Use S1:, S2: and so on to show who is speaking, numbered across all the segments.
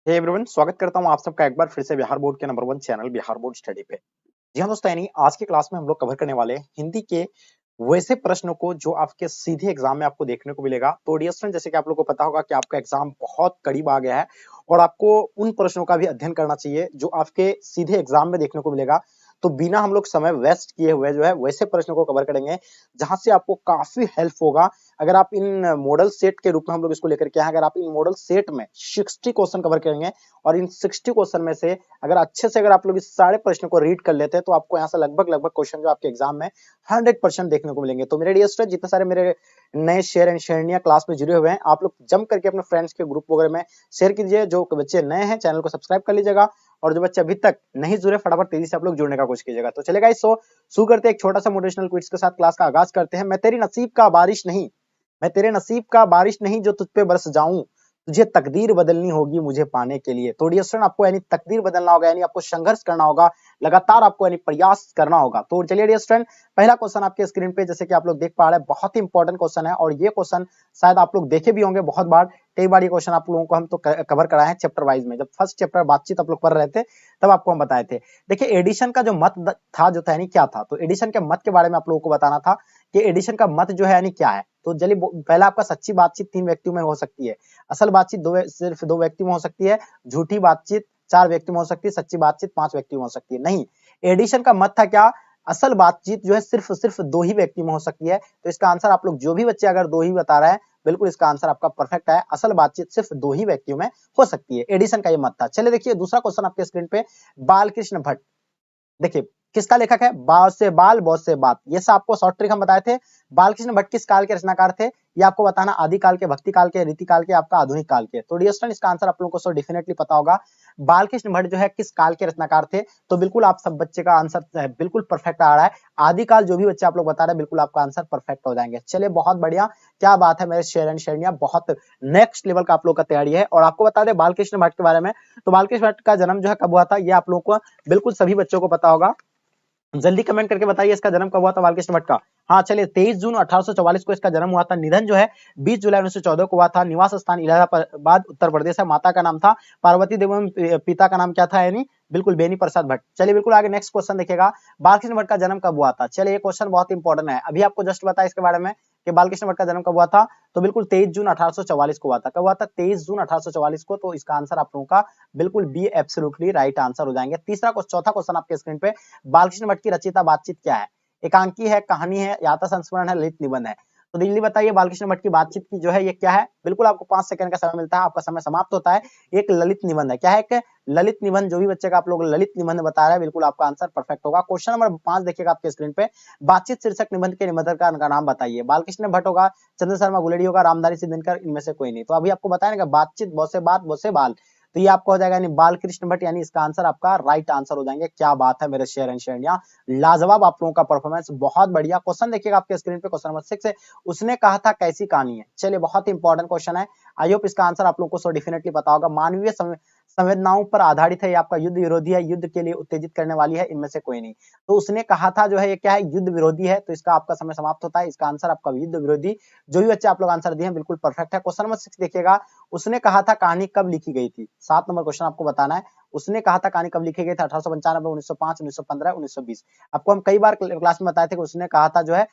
S1: Hey everyone, स्वागत करता हूं आप सबका एक बार फिर से बिहार बोर्ड के number 1 channel Bihar board study पे। जी हां दोस्तों, यानी आज की क्लास में हम लोग कवर करने वाले हैं हिंदी के वैसे प्रश्नों को जो आपके सीधे एग्जाम में आपको देखने को मिलेगा। तो डियर स्टूडेंट, जैसे कि आप लोगों को पता होगा कि आपका एग्जाम बहुत करीब आ गया है और आपको उन प्रश्नों का भी अध्ययन करना चाहिए जो आपके सीधे एग्जाम में देखने को मिलेगा। तो बिना हम लोग समय वेस्ट किए हुए जो है वैसे प्रश्नों को कवर करेंगे जहां से आपको काफी हेल्प होगा। अगर आप इन मॉडल सेट के रूप में हम लोग इसको लेकर के हैं, अगर आप इन मॉडल सेट में 60 क्वेश्चन कवर करेंगे और इन 60 क्वेश्चन में से अगर अच्छे से अगर आप लोग इस सारे प्रश्नों को रीड कर लेते हैं तो आपको यहाँ से लगभग लगभग क्वेश्चन जो आपके एग्जाम में 100% देखने को मिलेंगे। तो मेरे डियर स्टूडेंट, जितने सारे मेरे नए शेयर एंड शेयरनिया क्लास में जुड़े हुए हैं, आप लोग जम करके अपने फ्रेंड्स के ग्रुप वगैरह में शेयर कीजिए। जो बच्चे नए हैं चैनल को सब्सक्राइब कर लीजिएगा और जो बच्चे अभी तक नहीं जुड़े फटाफट तेजी से आप लोग जुड़ने का कोशिश कीजिएगा। तो चलेगा इस शुरू करते हैं एक छोटा सा मोटिवेशनल क्विज के साथ क्लास का आगाज करते हैं। मैं तेरी नसीब का बारिश नहीं, मैं तेरे नसीब का बारिश नहीं जो तुझ पे बरस जाऊं, तुझे तकदीर बदलनी होगी मुझे पाने के लिए। तो डियर स्टूडेंट, आपको यानी तकदीर बदलना होगा, यानी आपको संघर्ष करना होगा, लगातार आपको यानी प्रयास करना होगा। तो चलिए डियर स्टूडेंट, पहला क्वेश्चन आपके स्क्रीन पे जैसे कि आप लोग देख पा रहे हैं, बहुत ही इंपॉर्टेंट क्वेश्चन है और ये क्वेश्चन शायद आप लोग देखे भी होंगे बहुत बार। कई बार ये क्वेश्चन आप लोगों को हम तो कवर कराए हैं चैप्टर वाइज में। जब फर्स्ट चैप्टर बातचीत आप लोग पढ़ रहे थे तब आपको हम बताए थे। देखिए, एडिशन का जो मत था जो था यानी क्या था, तो एडिशन के मत के बारे में आप लोगों को बताना था कि एडिशन का मत जो है यानी क्या है। तो चलिए, पहला आपका सच्ची बातचीत 3 व्यक्तियों में हो सकती है, असल बातचीत सिर्फ 2 व्यक्ति में हो सकती है, झूठी बातचीत 4 व्यक्ति में हो सकती है, सच्ची बातचीत 5 व्यक्ति में हो सकती है। नहीं, एडिशन का मत था क्या, असल बातचीत जो है सिर्फ 2 ही व्यक्ति में हो सकती है। तो इसका आंसर आप लोग जो भी बच्चे अगर 2 ही बता रहे हैं, बिल्कुल इसका आंसर आपका परफेक्ट है। असल बातचीत सिर्फ 2 ही व्यक्तियों में हो सकती है, एडिशन का ये मत था। चलिए देखिए दूसरा क्वेश्चन आपके स्क्रीन पे, बालकृष्ण भट्ट। देखिए, किसका लेखक है, बा से बाल बहुत से बात, ये सब आपको शॉर्ट ट्रिक हम बताए थे। बालकृष्ण भट्ट किस काल के रचनाकार थे, ये आपको बताना, आदि काल के, भक्ति काल के, रीति काल के, आपका आधुनिक काल के। तो डियर स्टूडेंट, इसका आंसर आप लोगों को सो डेफिनेटली पता होगा, बालकृष्ण भट्ट जो है किस काल के रचनाकार थे। तो बिल्कुल आप सब बच्चे का आंसर बिल्कुल परफेक्ट आ रहा है। आदिकाल जो भी बच्चे आप लोग बता रहे हैं, बिल्कुल आपका आंसर परफेक्ट हो जाएंगे। चलिए बहुत बढ़िया, क्या बात है मेरे शेयर एंड शेयरनिया, बहुत नेक्स्ट लेवल का आप लोग का तैयारी है। और आपको बता दें बालकृष्ण भट्ट के बारे में, तो बालकृष्ण भट्ट का जन्म जो है कब हुआ था, ये आप लोगों को बिल्कुल सभी बच्चों को पता होगा। जल्दी कमेंट करके बताइए इसका जन्म कब हुआ था बालकृष्ण भट्ट का। हाँ चलिए, 23 जून 1844 को इसका जन्म हुआ था। निधन जो है 20 जुलाई 1914 को हुआ था। निवास स्थान इलाहाबाद उत्तर प्रदेश है। माता का नाम था पार्वती देवी, पिता का नाम क्या था, यानी बिल्कुल बेनी प्रसाद भट्ट। चलिए बिल्कुल आगे नेक्स्ट क्वेश्चन देखिएगा, बालकृष्ण भट्ट का जन्म कब हुआ था। चलिए ये क्वेश्चन बहुत इंपॉर्टेंट है, अभी आपको जस्ट बताया इसके बारे में कि बालकृष्ण भट्ट का जन्म कब हुआ था। तो बिल्कुल 23 जून 1844 को हुआ था। कब हुआ था, 23 जून 1844 को। तो इसका आंसर आप लोगों का बिल्कुल बी एब्सोल्युटली राइट आंसर हो जाएंगे। चौथा क्वेश्चन आपके स्क्रीन पे, बालकृष्ण भट्ट की रचिता बातचीत क्या है, एकांकी है, कहानी है, यात्रा संस्मरण है, ललित निबंध है। तो दिल्ली बताइए बालकृष्ण भट्ट की बातचीत की जो है ये क्या है। बिल्कुल आपको 5 सेकंड का समय मिलता है, आपका समय समाप्त होता है। एक ललित निबंध है, क्या है, एक ललित निबंध। जो भी बच्चे का आप लोग ललित निबंध बता रहे हैं, बिल्कुल आपका आंसर परफेक्ट होगा। क्वेश्चन नंबर 5 देखिएगा आपके स्क्रीन पे, बातचीत शीर्षक निबंध के निबंधक का नाम बताइए। बालकृष्ण भट्ट होगा, चंद्र शर्मा गुलेरी होगा, रामधारी सिंह, इनमें से कोई नहीं। तो अभी आपको बताया ना कि बातचीत बहुत से बात बहुत से बाल, तो ये आपको हो जाएगा यानी बालकृष्ण भट्ट, यानी इसका आंसर आपका राइट आंसर हो जाएंगे। क्या बात है मेरे शेयर एंड शेयरनिया, लाजवाब आप लोगों का परफॉर्मेंस, बहुत बढ़िया। क्वेश्चन देखिएगा आपके स्क्रीन पे, क्वेश्चन नंबर 6 है, उसने कहा था कैसी कहानी है। चलिए बहुत ही इंपॉर्टेंट क्वेश्चन है, आई होप इसका आंसर आप लोगों को सो डेफिनेटली पता होगा। मानवीय संवेदनाओं पर आधारित है, ये आपका युद्ध विरोधी है, युद्ध के लिए उत्तेजित करने वाली है, इनमें से कोई नहीं। तो उसने कहा था जो है ये क्या है, युद्ध विरोधी है। तो इसका आपका समय समाप्त होता है, इसका आंसर आपका युद्ध विरोधी। जो भी बच्चे आप लोग आंसर दिए हैं बिल्कुल परफेक्ट है। क्वेश्चन नंबर 6 देखिएगा, उसने कहा था कहानी कब लिखी गई थी। 7 नंबर क्वेश्चन आपको बताना है, उसने कहा था कहानी कब लिखी गई थी, 1895, 1905, 1915, 1920। आपको हम कई बार क्लास में बताए थे कि उसने कहा था जो है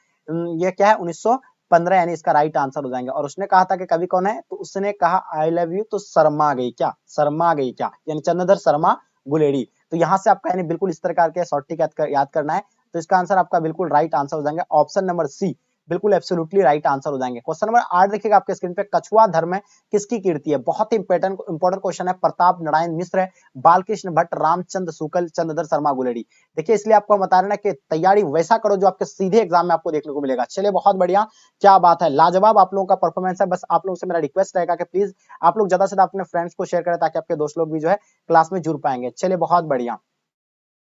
S1: ये क्या है, 1915, यानी इसका राइट आंसर हो जाएंगे। और उसने कहा था कि कवि कौन है, तो उसने कहा आई लव यू, तो शर्मा गई क्या, शर्मा गई क्या, यानी चंद्रधर शर्मा गुलेरी। तो यहाँ से आपका यानी बिल्कुल इस तरह के शॉर्ट ट्रिक याद करना है। तो इसका आंसर आपका बिल्कुल राइट आंसर हो जाएंगे, ऑप्शन नंबर सी, बिल्कुल एब्सोल्युटली राइट आंसर हो जाएंगे। क्वेश्चन नंबर 8 देखिएगा आपके स्क्रीन पे, कछुआ धर्म किसकी कीर्ति है। बहुत ही इंपॉर्टेंट क्वेश्चन है, प्रताप नारायण मिश्र, बालकृष्ण भट्ट, रामचंद्र शुक्ल, चंद्रधर शर्मा गुलेरी। देखिए इसलिए आपको बता रहे ना कि तैयारी वैसा करो जो आपके सीधे एग्जाम में आपको देखने को मिलेगा। चलिए बहुत बढ़िया, क्या बात है, लाजवाब आप लोगों का परफॉर्मेंस है। बस आप लोगों से मेरा रिक्वेस्ट रहेगा कि प्लीज आप लोग ज्यादा से ज्यादा अपने फ्रेंड्स को शेयर करें ताकि आपके दोस्त लोग भी जो है क्लास में जुड़ पाएंगे। चलिए बहुत बढ़िया,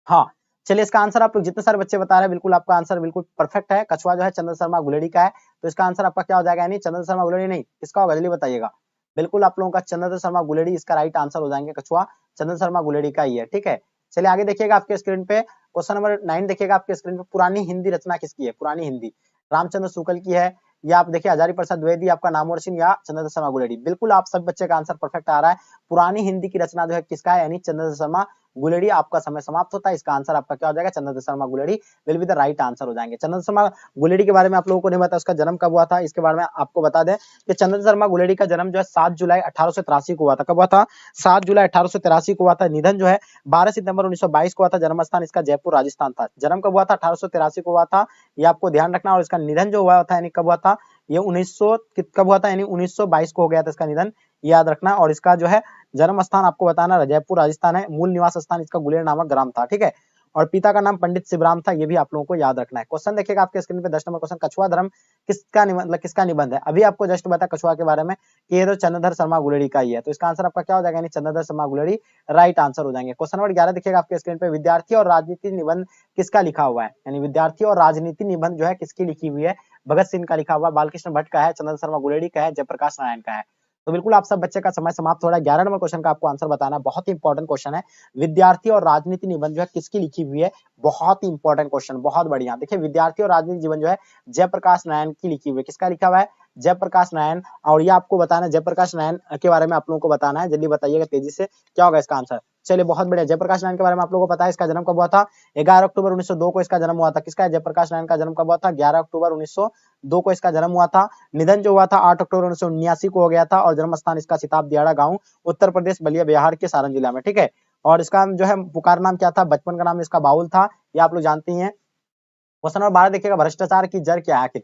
S1: हाँ चलिए इसका आंसर आप लोग जितने सारे बच्चे बता रहे हैं बिल्कुल आपका आंसर बिल्कुल परफेक्ट है। कछुआ जो है चंद्र शर्मा गुलेरी का है। तो इसका आंसर आपका क्या हो जाएगा, यानी चंद्र शर्मा गुलेरी नहीं, किसका होगा जल्दी बताइएगा। बिल्कुल आप लोगों का चंद्र शर्मा गुलेरी इसका राइट आंसर हो जाएंगे, कछुआ चंद्र शर्मा गुलेरी का ही है, ठीक है। चलिए आगे देखिएगा आपके स्क्रीन पे, क्वेश्चन नंबर 9 देखिएगा आपके स्क्रीन पे, पुरानी हिंदी रचना किसकी है। पुरानी हिंदी रामचंद्र शुक्ल की है, या आप देखिए हजारी प्रसाद द्विवेदी, आपका नामवर सिंह या चंद्रशेखर शर्मा गुलेरी। बिल्कुल आप सब बच्चे का आंसर परफेक्ट आ रहा है। पुरानी हिंदी की रचना जो है किसका है, यानी चंद्रशेखर शर्मा गुलेरी। आपका समय समाप्त होता है, इसका आंसर आपका क्या हो जाएगा, Chandrashekhar Sharma Guleri will be the right answer हो जाएंगे। चंद्रशेखर शर्मा गुलेरी के बारे में आप लोगों को नहीं पता, उसका जन्म कब हुआ था, इसके बारे में आपको बता दें कि चंद्रशेखर शर्मा गुलेरी का जन्म जो है 7 जुलाई 1883 को हुआ था। कब हुआ था, 7 जुलाई 1883 को हुआ था। निधन जो है 12 सितंबर 1922 को हुआ था। जन्म स्थान इसका जयपुर राजस्थान था। जन्म कब हुआ था, 1883 को हुआ था, ये आपको ध्यान रखना। और इसका निधन जो हुआ था यानी कब हुआ था, ये 1900 कब हुआ था, यानी 1922 को हो गया था इसका निधन, याद रखना। और इसका जो है जन्म स्थान आपको बताना जयपुर राजस्थान है। मूल निवास स्थान इसका गुलेर नामक ग्राम था, ठीक है। और पिता का नाम पंडित शिवराम था, ये भी आप लोगों को याद रखना है। क्वेश्चन देखिएगा आपके स्क्रीन पे 10 नंबर क्वेश्चन, कछुआ धर्म किसका निबंध है। अभी आपको जस्ट बता कछुआ के बारे में कि ये तो चंद्रधर शर्मा गुलेरी का ही है, तो इसका आंसर आपका क्या हो जाएगा, यानी चंद्रधर शर्मा गुलेरी राइट आंसर हो जाएंगे। क्वेश्चन नंबर 11 देखिएगा आपके स्क्रीन पे, विद्यार्थी और राजनीति निबंध किसका लिखा हुआ है, यानी विद्यार्थी और राजनीति निबंध जो है किसकी लिखी हुई है, भगत सिंह का लिखा हुआ, बालकृष्ण भट्ट का है, चंद्रधर शर्मा गुलेरी का है, जयप्रकाश नारायण का है। तो बिल्कुल आप सब बच्चे का समय समाप्त हो रहा है। 11 नंबर क्वेश्चन का आपको आंसर बताना, बहुत ही इंपॉर्टेंट क्वेश्चन है। विद्यार्थी और राजनीति निबंध जो है किसकी लिखी हुई है, बहुत ही इंपॉर्टेंट क्वेश्चन, बहुत बढ़िया। देखिए विद्यार्थी और राजनीति जीवन जो है जयप्रकाश नारायण की लिखी हुई है। किसका लिखा हुआ है, जयप्रकाश नारायण। और ये आपको बताना है जयप्रकाश नारायण के बारे में आप लोगों को बताना है, जल्दी बताइएगा तेजी से क्या होगा इसका आंसर। चलिए बहुत बढ़िया, जयप्रकाश नारायण के बारे में आप लोगों को पता है, इसका जन्म कब हुआ था, 11 अक्टूबर 1902 को इसका जन्म हुआ था। किसका है, जयप्रकाश नारायण का जन्म कब हुआ था, 11 अक्टूबर 1902 को इसका जन्म हुआ था। निधन जो हुआ था 8 अक्टूबर 1979 को हो गया था। और जन्म स्थान इसका सिताब दियाड़ा गांव, उत्तर प्रदेश, बलिया बिहार के सारण जिला में, ठीक है। और इसका जो है पुकार नाम क्या था, बचपन का नाम इसका बाउल था, ये आप लोग जानते हैं। क्वेश्चन नंबर 12 देखिएगा, भ्रष्टाचार की जड़ क्या है आखिर।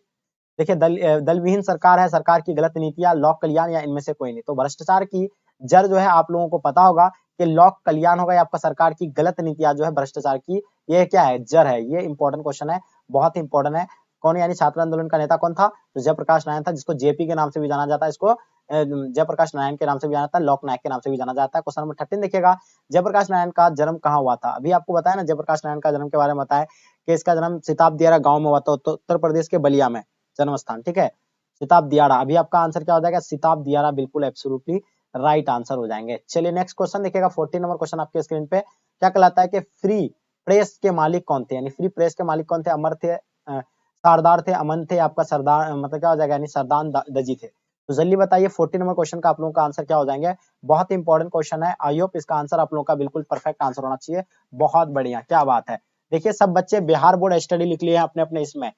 S1: देखिए दल विहीन सरकार है, सरकार की गलत नीतियां, लोक कल्याण, या इनमें से कोई नहीं। तो भ्रष्टाचार की जड़ जो है आप लोगों को पता होगा कि लोक कल्याण होगा, या आपका सरकार की गलत नीतियां जो है भ्रष्टाचार की, ये क्या है, जड़ है। ये इंपॉर्टेंट क्वेश्चन है, बहुत इंपॉर्टेंट है। कौन, यानी छात्र आंदोलन का नेता कौन था, तो जयप्रकाश नारायण था, जिसको जेपी के नाम से भी जाना जाता है, इसको जयप्रकाश नारायण के नाम से भी जाना जाता है, लोकनायक के नाम से भी जाना जाता है। क्वेश्चन नंबर 13 देखिएगा, जयप्रकाश नारायण का जन्म कहाँ हुआ था। अभी आपको बताया ना जयप्रकाश नारायण का जन्म के बारे में बताया कि इसका जन्म सिताब दियारा गांव में हुआ था, तो उत्तर प्रदेश के बलिया में जन्म स्थान, ठीक है, सिताब दियारा। अभी आपका आंसर क्या हो जाएगा, सिताब दियारा, बिल्कुल एब्सोल्युटली राइट आंसर हो जाएंगे। चलिए नेक्स्ट क्वेश्चन देखिएगा, 14 नंबर क्वेश्चन आपके स्क्रीन पे, क्या कहलाता है कि फ्री प्रेस के मालिक कौन थे, यानी फ्री प्रेस के मालिक कौन थे, अमर थे, सरदार थे, अमन थे, आपका सरदार, मतलब क्या हो जाएगा, यानी सरदार दजी थे। तो जल्दी बताइए 14 नंबर क्वेश्चन का आप लोगों का आंसर क्या हो जाएंगे। बहुत ही इंपॉर्टेंट क्वेश्चन है, आई होप इसका आंसर आप लोगों का बिल्कुल परफेक्ट आंसर होना चाहिए। बहुत बढ़िया, क्या बात है। देखिए सब बच्चे बिहार बोर्ड स्टडी लिख लिए हैं अपने अपने इसमें,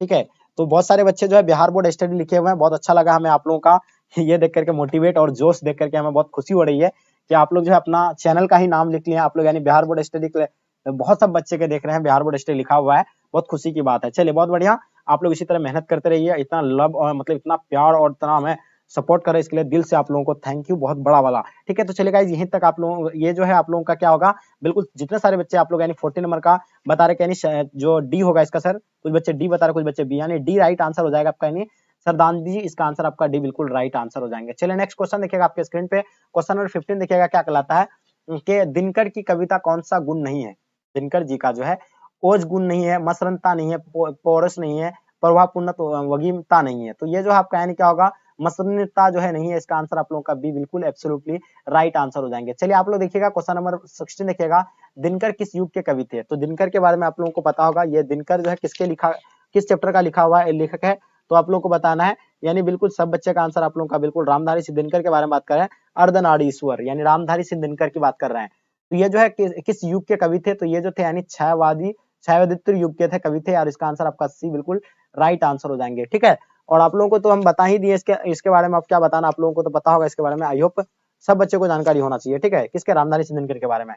S1: ठीक है। तो बहुत सारे बच्चे जो है बिहार बोर्ड स्टडी लिखे हुए हैं, बहुत अच्छा लगा हमें आप लोगों का ये देख करके, मोटिवेट और जोश देख करके हमें बहुत खुशी हो रही है कि आप लोग जो है अपना चैनल का ही नाम लिख लिए आप लोग, यानी बिहार बोर्ड स्टडी के बहुत सब बच्चे के देख रहे हैं बिहार बोर्ड स्टडी लिखा हुआ है, बहुत खुशी की बात है। चलिए बहुत बढ़िया, आप लोग इसी तरह मेहनत करते रहिए, इतना लव और मतलब इतना प्यार और इतना हमें सपोर्ट करें, इसके लिए दिल से आप लोगों को थैंक यू, बहुत बड़ा वाला, ठीक है। तो चलिए गाइस यहीं तक आप लोगों, ये जो है आप लोगों का क्या होगा, बिल्कुल जितने सारे बच्चे आप लोग यानी 14 नंबर का बता रहे, यानी जो डी होगा इसका सर, कुछ बच्चे डी बता रहे, कुछ बच्चे बी, यानी डी राइट आंसर हो जाएगा आपका, यानी सरदानंद जी, इसका आंसर आपका डी बिल्कुल राइट आंसर हो जाएंगे। चलिए नेक्स्ट क्वेश्चन देखिएगा आपके स्क्रीन पे, क्वेश्चन नंबर 15 देखिएगा, क्या कहलाता है कि दिनकर की कविता कौन सा गुण नहीं है। दिनकर जी का जो है ओज गुण नहीं है, मसरनता नहीं है, पौरस नहीं है, प्रभावपूर्ण वगीमता नहीं है। तो ये जो आपका यानी क्या होगा, मसरनता जो है नहीं है, इसका आंसर आप लोगों का बी बिल्कुल एब्सोल्युटली राइट आंसर हो जाएंगे। चलिए आप लोग देखिएगा क्वेश्चन नंबर 16 देखिएगा, दिनकर किस युग के कवि थे। तो दिनकर के बारे में आप लोगों को पता होगा, ये दिनकर जो है किस चैप्टर का लिखा हुआ है लेखक है, तो आप लोगों को बताना है, यानी बिल्कुल सब बच्चे का आंसर आप लोगों का बिल्कुल, रामधारी सिंह दिनकर के बारे में बात कर रहे हैं, अर्धनारीश्वर, यानी रामधारी सिंह दिनकर की बात कर रहे हैं। तो ये जो है किस युग के कवि थे, तो ये जो थे यानी छायावादित्य युग के थे, कवि थे, और इसका आंसर आपका सी बिल्कुल राइट आंसर हो जाएंगे, ठीक है। और आप लोगों को तो हम बता ही दिए, इसके बारे में आप क्या बताना, आप लोगों को तो पता होगा इसके बारे में, आई होप सब बच्चों को जानकारी होना चाहिए, ठीक है, किसके, रामधारी सिंह दिनकर के बारे में।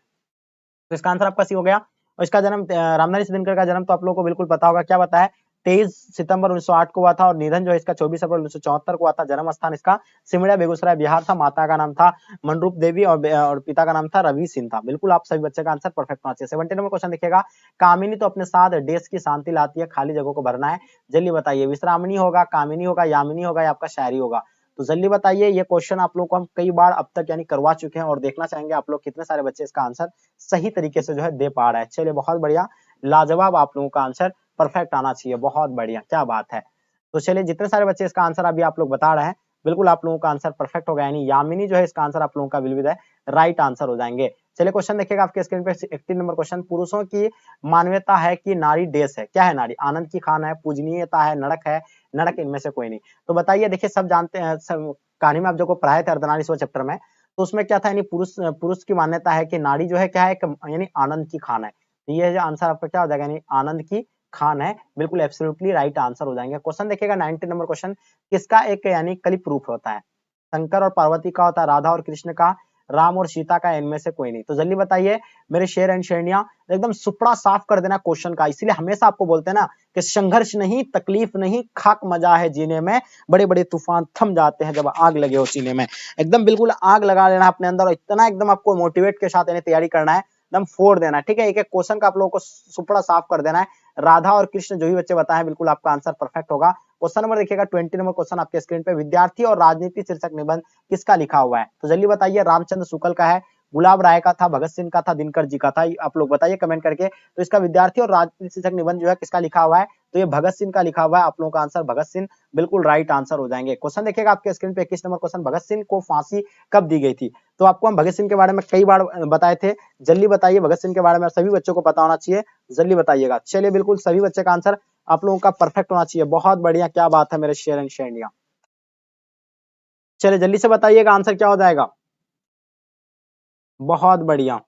S1: तो इसका आंसर आपका सी हो गया। और इसका जन्म, रामधारी सिंह दिनकर का जन्म तो आप लोगों को बिल्कुल पता होगा, क्या बताया, 23 सितंबर 1908 को हुआ था, और निधन जो है इसका 24 अप्रैल 1974 को हुआ था। जन्म स्थान इसका सिमरिया बेगूसराय बिहार था, माता का नाम था मनरूप देवी, और पिता का नाम था रवि सिंह था। बिल्कुल आप सभी बच्चे का आंसर परफेक्ट होना चाहिए। 17 नंबर क्वेश्चन देखिएगा, कामिनी तो अपने साथ देश की शांति लाती है, खाली जगहों को भरना है, जल्दी बताइए, विश्रामणी होगा, कामिनी होगा, यामिनी होगा, या आपका शायरी होगा। तो जल्दी बताइए, ये क्वेश्चन आप लोग को हम कई बार अब तक यानी करवा चुके हैं, और देखना चाहेंगे आप लोग कितने सारे बच्चे इसका आंसर सही तरीके से जो है दे पा रहा है। चलिए बहुत बढ़िया, लाजवाब, आप लोगों का आंसर परफेक्ट आना चाहिए, बहुत बढ़िया, क्या बात है। तो चलिए जितने सारे बच्चे इसका आंसर अभी आप लोग बता रहे हैं, बिल्कुल आप लोगों का आंसर परफेक्ट होगा, यानी यामिनी जो है इसका आंसर आप लोगों का will be the right answer हो जाएंगे। चलिए क्वेश्चन देखिएगा आपके स्क्रीन पे 18 नंबर क्वेश्चन, पुरुषों की मान्यता है कि नारी देश है, क्या है नारी? आनंद की खान है, पूजनीयता है, नड़क है, नड़क इनमें से कोई नहीं। तो बताइए, देखिए सब जानते हैं, सब कहानी में आप जो को पढ़ाए थे अर्धनारीश्वर चैप्टर में, तो उसमें क्या था, यानी पुरुष पुरुष की मान्यता है कि नारी जो है क्या है, यानी आनंद की खान है। तो ये जो आंसर आपका क्या हो जाएगा, यानी आनंद की खान है, बिल्कुल एब्सोल्युटली राइट आंसर हो जाएंगे। क्वेश्चन देखिएगा 19 नंबर क्वेश्चन, किसका एक यानी कलिप रूप होता है? शंकर और पार्वती का होता है, राधा और कृष्ण का, राम और सीता का, इनमें से कोई नहीं। तो जल्दी बताइए मेरे शेर एंड शेरनिया, एकदम सुपड़ा साफ कर देना क्वेश्चन का। इसीलिए हमेशा आपको बोलते हैं ना कि संघर्ष नहीं, तकलीफ नहीं, खाक मजा है जीने में, बड़े बड़े तूफान थम जाते हैं जब आग लगे हो सीने में। एकदम बिल्कुल आग लगा लेना अपने अंदर, और इतना एकदम आपको मोटिवेट के साथ यानी तैयारी करना है, एकदम फोड़ देना है, ठीक है। एक एक क्वेश्चन का आप लोगों को सुपड़ा साफ कर देना है। राधा और कृष्ण जो भी बच्चे बताएं, बिल्कुल आपका आंसर परफेक्ट होगा। क्वेश्चन नंबर देखिएगा 20 नंबर क्वेश्चन आपके स्क्रीन पे, विद्यार्थी और राजनीति शीर्षक निबंध किसका लिखा हुआ है? तो जल्दी बताइए, रामचंद्र शुक्ल का है, गुलाब राय का था, भगत सिंह का था, दिनकर जी का था, आप लोग बताइए कमेंट करके। तो इसका विद्यार्थी और राजनीति शीर्षक निबंध जो है किसका लिखा हुआ है? तो ये भगत सिंह का लिखा हुआ है, आप लोगों का आंसर भगत सिंह, बिल्कुल राइट आंसर हो जाएंगे। क्वेश्चन देखिएगा आपके स्क्रीन पे 21 नंबर क्वेश्चन, भगत सिंह को फांसी कब दी गई थी? तो आपको हम भगत सिंह के बारे में कई बार बताए थे, जल्दी बताइए भगत सिंह के बारे में, सभी बच्चों को पता होना चाहिए, जल्दी बताइएगा। चलिए बिल्कुल सभी बच्चे का आंसर आप लोगों का परफेक्ट होना चाहिए, बहुत बढ़िया, क्या बात है मेरे शेयर एंड शेरनिया। चलिए जल्दी से बताइएगा आंसर क्या हो जाएगा। बहुत बढ़िया,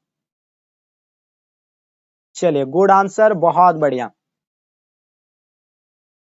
S1: चलिए गुड आंसर, बहुत बढ़िया।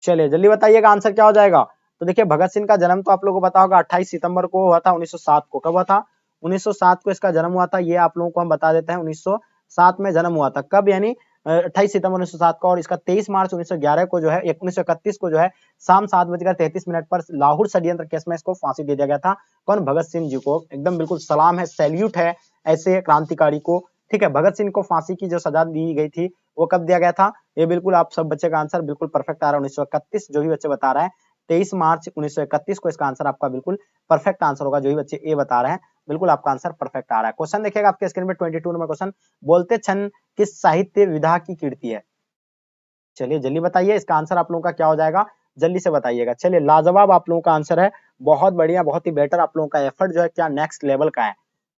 S1: चलिए जल्दी बताइएगा आंसर क्या हो जाएगा। तो देखिए भगत सिंह का जन्म तो आप लोगों को पता होगा 28 सितंबर को हुआ था 1907 को। कब हुआ था? 1907 को इसका जन्म हुआ था, ये आप लोगों को हम बता देते हैं, 1907 में जन्म हुआ था। कब? यानी 28 सितंबर 1907 को। और इसका 23 मार्च 1911 को जो है, 1931 को जो है, शाम 7:33 पर लाहौर षड्यंत्र केस में इसको फांसी दे दिया गया था। कौन? भगत सिंह जी को। एकदम बिल्कुल सलाम है, सैल्यूट है ऐसे क्रांतिकारी को, ठीक है। भगत सिंह को फांसी की जो सजा दी गई थी वो कब दिया गया था? ये बिल्कुल आप सब बच्चे का आंसर बिल्कुल परफेक्ट आ रहा है, 1931, जो भी बच्चे बता रहे हैं 23 मार्च 1931 को इसका आंसर आपका बिल्कुल परफेक्ट आंसर होगा। जो भी बच्चे ए बता रहे हैं, बिल्कुल आपका आंसर परफेक्ट आ रहा है। क्वेश्चन देखिएगा आपके स्क्रीन पे 22 नंबर क्वेश्चन, बोलते क्षण किस साहित्य विधा की कीर्ति है? चलिए जल्दी बताइए, इसका आंसर आप लोगों का क्या हो जाएगा, जल्दी से बताइएगा। चलिए लाजवाब आप लोगों का आंसर है, बहुत बढ़िया, बहुत ही बेटर, आप लोगों का एफर्ट जो है क्या नेक्स्ट लेवल का है।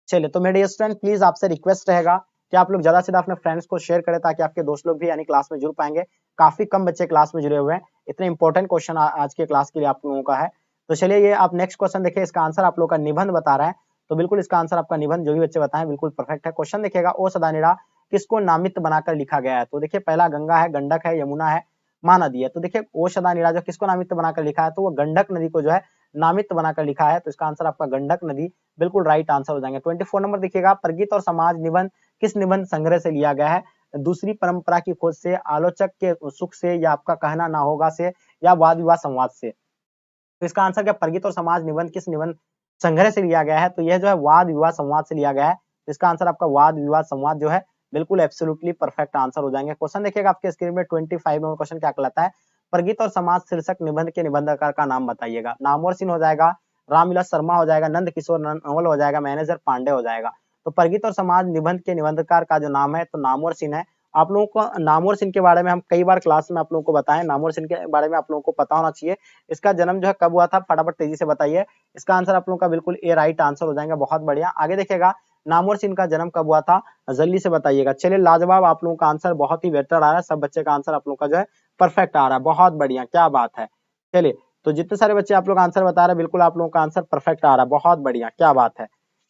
S1: चलिए तो मेरे स्टूडेंट प्लीज आपसे रिक्वेस्ट रहेगा कि आप लोग ज्यादा से ज्यादा अपने फ्रेंड्स को शेयर करें, ताकि आपके दोस्त लोग भी यानी क्लास में जुड़ पाएंगे। काफी कम बच्चे क्लास में जुड़े हुए हैं, इतने इंपॉर्टेंट क्वेश्चन आज के क्लास के लिए आप लोगों का है। तो चलिए ये आप नेक्स्ट क्वेश्चन देखिए, इसका आंसर आप लोग का निबंध बता रहा है। तो बिल्कुल इसका आंसर आपका निबंध जो भी बच्चे बताएं बिल्कुल परफेक्ट है। क्वेश्चन देखिएगा, ओ सदानीड़ा किसको नामित बनाकर लिखा गया है? तो देखिए पहला गंगा है, गंडक है, यमुना है, महानदी है। तो देखिए ओ सदानीड़ा जो किसको नामित बनाकर लिखा है, तो वो गंडक नदी को जो है नामित बनाकर लिखा है। तो इसका आंसर आपका गंडक नदी, बिल्कुल राइट आंसर हो जाएंगे। 24 नंबर देखिएगा, प्रगीत और समाज निबंध किस निबंध संग्रह से लिया गया है? दूसरी परंपरा की खोज से, आलोचक के सुख से, या आपका कहना ना होगा से, या वाद विवाद संवाद से। तो इसका आंसर क्या, प्रगीत और समाज निबंध किस निबंध संग्रह से लिया गया है? तो यह जो है वाद विवाद संवाद से लिया गया है। तो इसका आंसर आपका वाद विवाद संवाद जो है, बिल्कुल एब्सोल्युटली परफेक्ट आंसर हो जाएंगे। क्वेश्चन देखिएगा आपके स्क्रीन में 25 नंबर क्वेश्चन क्या कहलाता है, प्रगीत और समाज शीर्षक निबंध के निबंधकार का नाम बताइएगा। नामवर सिंह हो जाएगा, रामविलास शर्मा हो जाएगा, नंद किशोर नवल हो जाएगा, मैनेजर पांडे हो जाएगा। तो प्रगीत और समाज निबंध के निबंधकार का जो नाम है, तो नामवर सिंह है। आप लोगों को नामवर सिंह के बारे में हम कई बार क्लास में आप लोगों को बताएं, नामवर सिंह के बारे में आप लोगों को पता होना चाहिए। इसका जन्म जो है कब हुआ था, फटाफट तेजी से बताइए। इसका आंसर आप लोगों का बिल्कुल ए राइट आंसर हो जाएगा, बहुत बढ़िया। आगे देखिएगा, नामवर सिंह का जन्म कब हुआ था, जल्दी से बताइएगा। चलिए लाजवाब, आप लोगों का आंसर बहुत ही बेहतर आ रहा है, सब बच्चे का आंसर आप लोगों का जो है परफेक्ट आ रहा है, बहुत बढ़िया, क्या बात है। चलिए तो जितने सारे बच्चे आप लोग आंसर बता रहे हैं, बिल्कुल आप लोगों का आंसर परफेक्ट आ रहा है, बहुत बढ़िया, क्या बात है।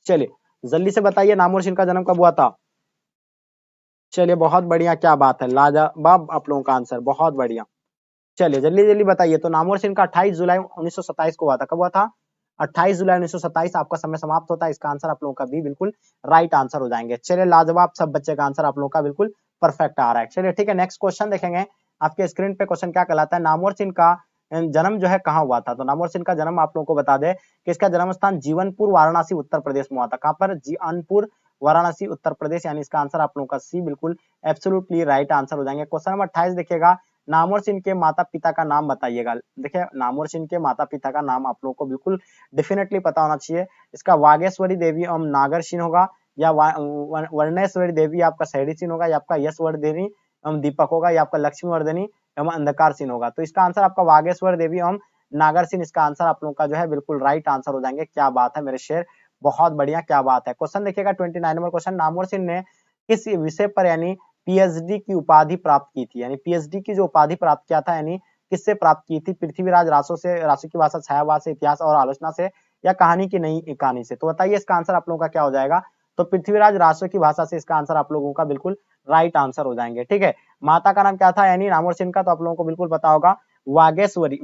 S1: चलिए जल्दी से बताइए, नामवर सिंह का जन्म कब हुआ था? चलिए बहुत बढ़िया, क्या बात है, लाजवाब आप लोगों का आंसर, बहुत बढ़िया। चलिए जल्दी जल्दी बताइए। तो नामवर सिंह का 28 जुलाई 1927 को हुआ था। कब हुआ था? 28 जुलाई 1927। आपका समय समाप्त होता है, इसका आंसर आप लोगों का भी बिल्कुल राइट आंसर हो जाएंगे। चलिए लाजवाब, सब बच्चे का आंसर आप लोगों का बिल्कुल परफेक्ट आ रहा है। चलिए ठीक है, नेक्स्ट क्वेश्चन देखेंगे आपके स्क्रीन पे। क्वेश्चन क्या कहलाता है, नामवर सिंह का जन्म जो है कहाँ हुआ था? तो नामवर सिंह का जन्म आप लोगों को बता दे कि इसका जन्म स्थान जीवनपुर वाराणसी उत्तर प्रदेश में हुआ था। कहाँ पर? जीवनपुर वाराणसी उत्तर प्रदेश, यानी इसका आंसर आप लोगों का सी बिल्कुल एब्सोल्युटली राइट आंसर हो जाएंगे। क्वेश्चन नंबर 28 देखिएगा, नामवर सिंह के माता पिता का नाम बताइएगा। देखिए नामवर सिंह के माता पिता का नाम आप लोगों को बिल्कुल डेफिनेटली पता होना चाहिए। इसका वागेश्वरी देवी एवं नागर सिंह होगा, या वर्णेश्वरी देवी आपका शहरी सिंह होगा, या आपका यशवर्धनी एवं दीपक होगा, या आपका लक्ष्मी वर्धनी एवं अंधकार सिंह होगा। तो इसका आंसर आपका वागेश्वर देवी एवं नागर सिंह इसका आंसर आप लोगों का जो है बिल्कुल राइट आंसर हो जाएंगे। क्या बात है मेरे शेर, बहुत बढ़िया, क्या बात है। क्वेश्चन देखिएगा 29 नंबर क्वेश्चन, नामवर सिंह ने किस विषय पर यानी पीएचडी की उपाधि प्राप्त की थी, यानी पीएचडी की जो उपाधि प्राप्त किया था यानी किससे प्राप्त की थी? पृथ्वीराज रासो से, रासो की भाषा, छायावाद से, इतिहास और आलोचना से, या कहानी की नई कहानी से? तो बताइए इसका आंसर आप लोगों का क्या हो जाएगा? तो पृथ्वीराज रासो की भाषा से इसका आंसर आप लोगों का बिल्कुल राइट आंसर हो जाएंगे। ठीक है, माता का नाम क्या था यानी नामवर सिंह का? तो आप लोगों को बिल्कुल पता होगा, वागेश्वरी,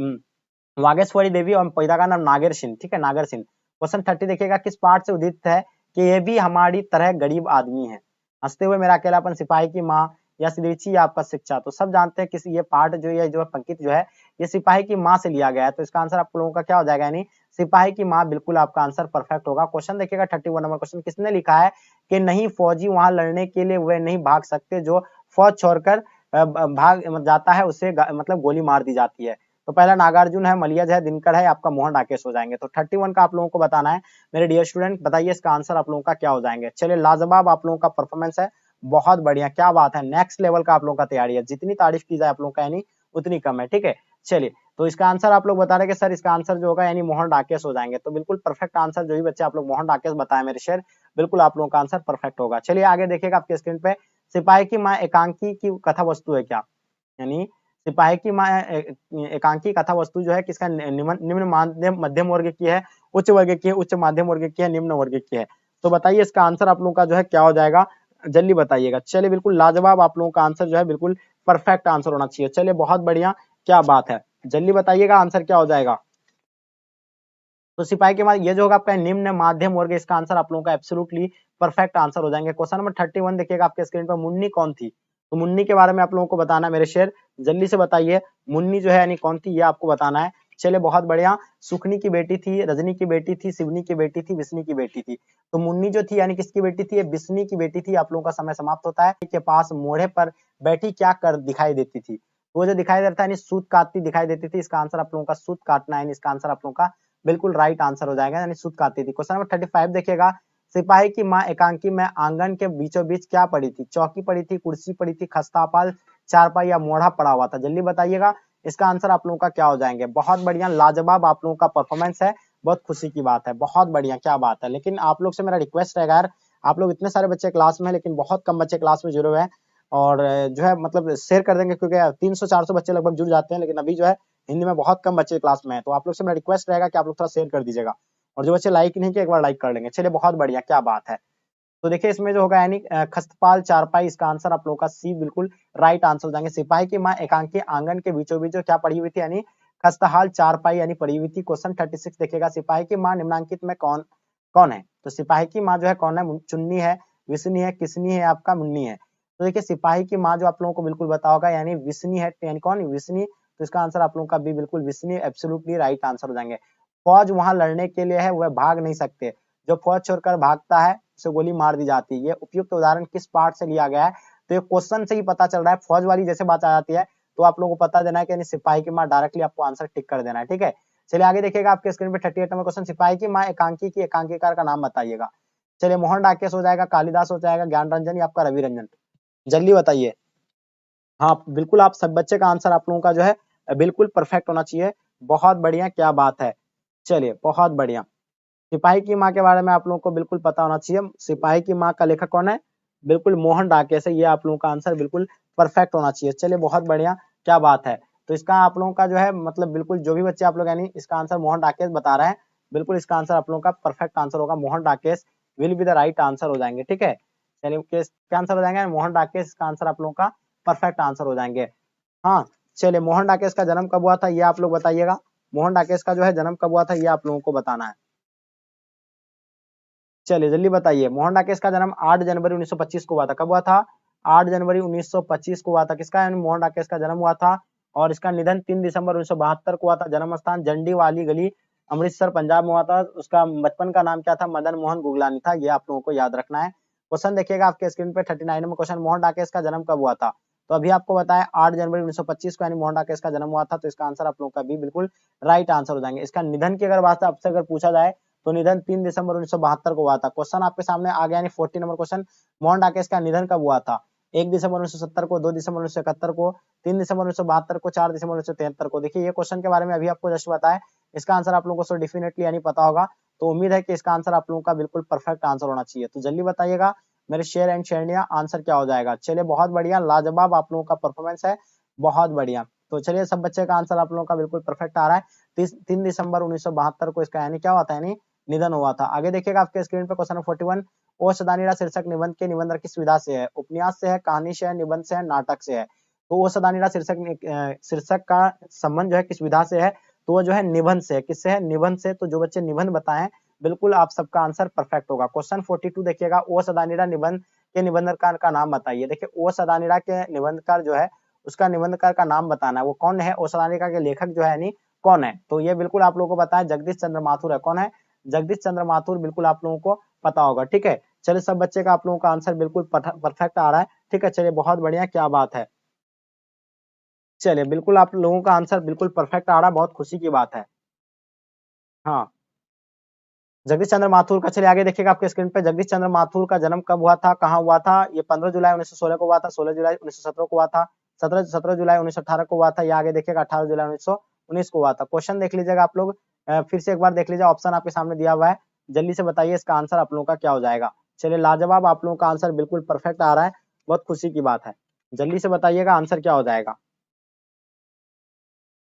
S1: वागेश्वरी देवी, और पिता का नाम नागर सिंह। ठीक है, नागर सिंह। क्वेश्चन 30 देखिएगा, किस पाठ से उदित है कि ये भी हमारी तरह गरीब आदमी है? हंसते हुए मेरा अकेलापन, सिपाही की माँ, या सुरुचि आपका शिक्षा? तो सब जानते हैं कि ये पाठ जो ये जो पंक्ति जो है ये सिपाही की माँ से लिया गया है। तो इसका आंसर आप लोगों का क्या हो जाएगा? यानी सिपाही की माँ, बिल्कुल आपका आंसर परफेक्ट होगा। क्वेश्चन देखिएगा 31 नंबर क्वेश्चन, किसने लिखा है कि नहीं फौजी वहां लड़ने के लिए वे नहीं भाग सकते, जो फौज छोड़कर भाग जाता है उसे मतलब गोली मार दी जाती है? तो पहला नागार्जुन है, मलियज है, दिनकर है, आपका मोहन राकेश हो जाएंगे। तो 31 का आप लोगों को बताना है मेरे डियर स्टूडेंट, बताइए इसका आंसर आप लोगों का क्या हो जाएंगे। चलिए, लाजवाब आप लोगों का परफॉर्मेंस है, बहुत बढ़िया, क्या बात है, नेक्स्ट लेवल का आप लोगों का तैयारी है, जितनी तारीफ की जाए आप लोगों का यानी उतनी कम है। ठीक है, चलिए, तो इसका आंसर आप लोग बता रहे कि सर इसका आंसर जो होगा यानी मोहन राकेश हो जाएंगे। तो बिल्कुल परफेक्ट आंसर, जो भी बच्चे आप लोग मोहन राकेश बताए मेरे शेर, बिल्कुल आप लोगों का आंसर परफेक्ट होगा। चलिए आगे देखिएगा आपके स्क्रीन पे, सिपाही की माँ एकांकी की कथा वस्तु है क्या? यानी सिपाही की माँ एकांकी कथा वस्तु जो है किसका? निम्न माध्यम मध्यम वर्ग की है, उच्च वर्ग की है, उच्च माध्यम वर्ग की है, निम्न वर्ग की है? तो बताइए इसका आंसर आप लोगों का जो है क्या हो जाएगा, जल्दी बताइएगा। चलिए, बिल्कुल लाजवाब, आप लोगों का आंसर जो है बिल्कुल परफेक्ट आंसर होना चाहिए। चलिए, बहुत बढ़िया, क्या बात है, जल्दी बताइएगा आंसर क्या हो जाएगा। तो सिपाही के बाद ये जो होगा आपका निम्न माध्यम वर्ग, इसका आंसर आप लोगों का एब्सोल्युटली परफेक्ट आंसर हो जाएंगे। क्वेश्चन नंबर 31 देखिएगा आपके स्क्रीन पर, मुन्नी कौन थी? तो मुन्नी के बारे में आप लोगों को बताना है मेरे शेर, जल्दी से बताइए, मुन्नी जो है यानी कौन थी, ये आपको बताना है। चलिए, बहुत बढ़िया, सुखनी की बेटी थी, रजनी की बेटी थी, शिवनी की बेटी थी, विष्णु की बेटी थी? तो मुन्नी जो थी यानी किसकी बेटी थी? ये विष्णु की बेटी थी। आप लोगों का समय समाप्त होता है। के पास मोढ़े पर बैठी क्या कर दिखाई देती थी? वो जो दिखाई देता है यानी सूत काटती दिखाई देती थी। इसका आंसर आप लोगों का सूत काटना है, इसका आंसर आप लोगों का बिल्कुल राइट आंसर हो जाएगा, यानी सूत काटती थी। क्वेश्चन नंबर 35 देखिएगा, सिपाही की माँ एकांकी में आंगन के बीचों बीच क्या पड़ी थी? चौकी पड़ी थी, कुर्सी पड़ी थी, खस्तापाल, चारपाई या मोढ़ा पड़ा हुआ था? जल्दी बताइएगा इसका आंसर आप लोगों का क्या हो जाएंगे। बहुत बढ़िया, लाजवाब आप लोगों का परफॉर्मेंस है, बहुत खुशी की बात है, बहुत बढ़िया, क्या बात है। लेकिन आप लोग से मेरा रिक्वेस्ट रहेगा यार, आप लोग इतने सारे बच्चे क्लास में, लेकिन बहुत कम बच्चे क्लास में जुड़े हुए हैं, और जो है मतलब शेयर कर देंगे, क्योंकि 300-400 बच्चे लगभग जुड़ जाते हैं, लेकिन अभी जो है हिंदी में बहुत कम बच्चे क्लास में है। तो आप लोग से मेरा रिक्वेस्ट रहेगा कि आप लोग थोड़ा शेयर कर दीजिएगा, और जो बच्चे लाइक नहीं किए एक बार लाइक कर लेंगे। चलिए, बहुत बढ़िया, क्या बात है। तो देखिए इसमें जो होगा यानी खस्तपाल, चारपाई, इसका आंसर आप लोगों का सी बिल्कुल राइट आंसर हो जाएंगे। सिपाही की माँ एकांकी आंगन के बीचों बीच जो क्या पड़ी हुई थी, यानी खस्तहाल, चारपाई यानी पड़ी हुई थी। क्वेश्चन 36 देखिएगा, सिपाही की माँ निम्नांकित में कौन कौन है? तो सिपाही की माँ जो है कौन है? चुन्नी है, विष्णु है, किसनी है, आपका मुन्नी है? तो देखिए सिपाही की माँ जो आप लोगों को बिल्कुल पता होगा यानी विष्णु है, यानी कौन? विष्णु। तो इसका आंसर आप लोगों का भी बिल्कुल विष्णु एब्सोल्युटली राइट आंसर हो जाएंगे। फौज वहां लड़ने के लिए है, वह भाग नहीं सकते, जो फौज छोड़कर भागता है उसे गोली मार दी जाती है। ये उपयुक्त उदाहरण किस पाठ से लिया गया है? तो ये क्वेश्चन से ही पता चल रहा है, फौज वाली जैसे बात आ जाती है तो आप लोगों को पता देना है कि सिपाही की माँ, डायरेक्टली आपको आंसर टिक कर देना है। ठीक है, चलिए आगे देखिएगा आपके स्क्रीन पे 38 नंबर क्वेश्चन, सिपाही की माँ एकांकी की एकांकीकार का नाम बताइएगा। चलिए, मोहन डाकेश हो जाएगा, कालिदास हो जाएगा, ज्ञान रंजन, या आपका रवि रंजन? जल्दी बताइए। हाँ, बिल्कुल, आप सब बच्चे का आंसर आप लोगों का जो है बिल्कुल परफेक्ट होना चाहिए। बहुत बढ़िया, क्या बात है। चलिए, बहुत बढ़िया, सिपाही की माँ के बारे में आप लोगों को बिल्कुल पता होना चाहिए। सिपाही की माँ का लेखक कौन है? बिल्कुल मोहन डाकेश है। ये आप लोगों का आंसर बिल्कुल परफेक्ट होना चाहिए। चलिए, बहुत बढ़िया, क्या बात है। तो इसका आप लोगों का जो है मतलब बिल्कुल जो भी बच्चे आप लोग यानी इसका आंसर मोहन डाकेश बता रहे हैं, बिल्कुल इसका आंसर आप लोगों का परफेक्ट आंसर होगा। Mohan Rakesh will be the right answer हो जाएंगे। ठीक है, चलिए क्या आंसर हो जाएंगे? मोहन डाकेश, इसका आंसर आप लोगों का परफेक्ट आंसर हो जाएंगे। हाँ, चलिए, मोहन डाकेश का जन्म कब हुआ था ये आप लोग बताइएगा। मोहन डाकेश का जो है जन्म कब हुआ था ये आप लोगों को बताना है। चलिए, जल्दी बताइए। मोहन डाकेश का जन्म 8 जनवरी 1925 को हुआ था। कब हुआ था? 8 जनवरी 1925 को हुआ था। किसका यानी मोहन डाकेश का जन्म हुआ था, और इसका निधन 3 दिसंबर 1972 को हुआ था। जन्म स्थान जंडी वाली गली, अमृतसर, पंजाब में हुआ था। उसका बचपन का नाम क्या था? मदन मोहन गुगलानी था। ये आप लोगों को याद रखना है। क्वेश्चन देखिएगा आपके स्क्रीन पे 39 नंबर क्वेश्चन, मोहन डाकेश का जन्म कब हुआ था? तो अभी आपको बताया 8 जनवरी 1925 को यानी मोहन डाकेश का जन्म हुआ था। तो इसका आंसर आप लोगों का भी बिल्कुल राइट आंसर हो जाएंगे। इसका निधन की अगर बात आपसे अगर पूछा जाए तो निधन 3 दिसंबर 1972 को हुआ था। क्वेश्चन आपके सामने आ गया यानी 40 नंबर क्वेश्चन, मोहन डाकेश का निधन कब हुआ था? 1 दिसंबर 1970 को, 2 दिसंबर 1971 को, 3 दिसंबर 1972 को, 4 दिसंबर 1973 को। देखिए ये क्वेश्चन के बारे में अभी आपको जस्ट बताया, इसका आंसर आप लोगों को डेफिनेटली यानी पता होगा, तो उम्मीद है कि इसका आंसर आप लोगों का बिल्कुल परफेक्ट आंसर होना चाहिए। तो जल्दी बताइएगा मेरे शेयर एंड शेरनिया, आंसर क्या हो जाएगा। चलिए बहुत बढ़िया, लाजवाब आप लोगों का परफॉर्मेंस है, बहुत बढ़िया। तो चलिए सब बच्चे का आंसर आप लोगों का बिल्कुल परफेक्ट आ रहा है। 3 दिसंबर 1972 को इसका यानी क्या हुआ था, यानी निधन हुआ था। आगे देखिएगा आपके स्क्रीन पे क्वेश्चन नंबर 41, ओ सदानीरा शीर्षक निबंध के निबंधक किस विधा से है, उपन्यास से है, कहानी से है, निबंध से है, नाटक से है। तो ओ सदानीरा शीर्षक का संबंध जो है किस विधा से है, तो वो जो है निबंध से है। किससे है, निबंध से। तो जो बच्चे निबंध बताएं बिल्कुल आप सबका आंसर परफेक्ट होगा। क्वेश्चन 42 देखिएगा, ओ सदानीरा निबंध के निबंधकार का नाम बताइए। देखिए ओ सदानीरा के निबंधकार जो है उसका निबंधकार का नाम बताना है, वो कौन है, ओ सदानीरा के लेखक जो है यानी कौन है। तो ये बिल्कुल आप लोगों को बताएं, जगदीश चंद्र माथुर है। कौन है, जगदीश चंद्र माथुर, बिल्कुल आप लोगों को पता होगा। ठीक है, चलिए सब बच्चे का आप लोगों का आंसर बिल्कुल परफेक्ट आ रहा है। ठीक है, चलिए बहुत बढ़िया, क्या बात है। चलिए बिल्कुल आप लोगों का आंसर बिल्कुल परफेक्ट आ रहा है, बहुत खुशी की बात है। हाँ, जगदीश चंद्र माथुर का, चलिए आगे देखिएगा आपके स्क्रीन पे, जगदीश चंद्र माथुर का जन्म कब हुआ था, कहाँ हुआ था। ये 15 जुलाई 1916 को हुआ था, 16 जुलाई 1917 को हुआ था, 17 जुलाई 1918 को हुआ था, या आगे देखिएगा 18 जुलाई 1919 को हुआ था। क्वेश्चन देख लीजिएगा आप लोग, फिर से एक बार देख लीजिए, ऑप्शन आपके सामने दिया हुआ है, जल्दी से बताइए इसका आंसर आप लोगों का क्या हो जाएगा। चलिए लाजवाब, आप लोगों का आंसर बिल्कुल परफेक्ट आ रहा है, बहुत खुशी की बात है। जल्दी से बताइएगा आंसर क्या हो जाएगा।